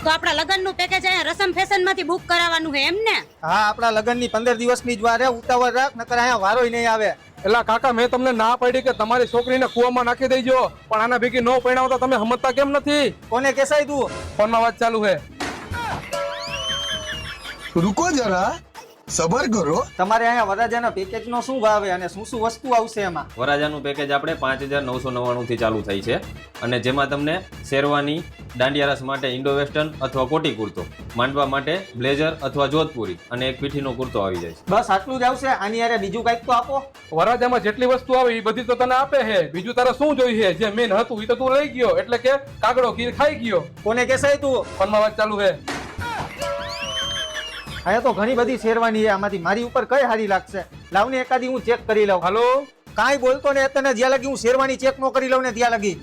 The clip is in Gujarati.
તો આપણા લગ્નનું પેકેજ અહીંયા રસમ ફેશનમાંથી બુક કરાવવાનું છે એમ ને? હા, આપણા લગ્નની 15 દિવસની જ વાર છે, ઉતાવળ રાખ નકર અહીંયા વારોય નહીં આવે. એલા કાકા મેં તમને ના પાડી કે તમારી છોકરીને કુવામાં નાખી દેજો, પણ આના ભેગી ન પરણાવતા તમે સમજતા કેમ નથી? કોને કેસાય તું? ફોનમાં વાત ચાલુ છે. रुको जरा सबर करो। તમારે અહીંયા વરરાજાના પેકેજનો શું ભાવ છે અને શું શું વસ્તુ આવશે એમાં? વરાજાનું પેકેજ આપણે 5,999 થી ચાલુ થાય છે અને જેમાં તમને શેરવાની, દાંડિયા રસ માટે ઇન્ડો વેસ્ટર્ન અથવા કોટી કુર્તો, માંડવા માટે બ્લેઝર અથવા જોધપુરી અને એક પીઠીનો કુર્તો આવી જાય છે. બસ આટલું જ આવશે? આની યારે બીજું કંઈક તો આપો. વરાજામાં જેટલી વસ્તુ આવે એ બધી તો તને આપે છે, બીજું તારે શું જોઈએ? જે મેન હતું એ તો તું લઈ ગયો, એટલે કે કાગડો ખીર ખાઈ ગયો. કોને કેસાય તું? ફોનમાં વાત ચાલુ છે. અહીંયા તો ઘણી બધી શેરવાની છે, આમાંથી મારી ઉપર કઈ સારી લાગશે? લાવને એકાદી હું ચેક કરી લઉં. હાલો, કાંઈ બોલતો ને તને જ્યાં લગી હું શેરવાની ચેક ન કરી લઉં ને ત્યાં લગી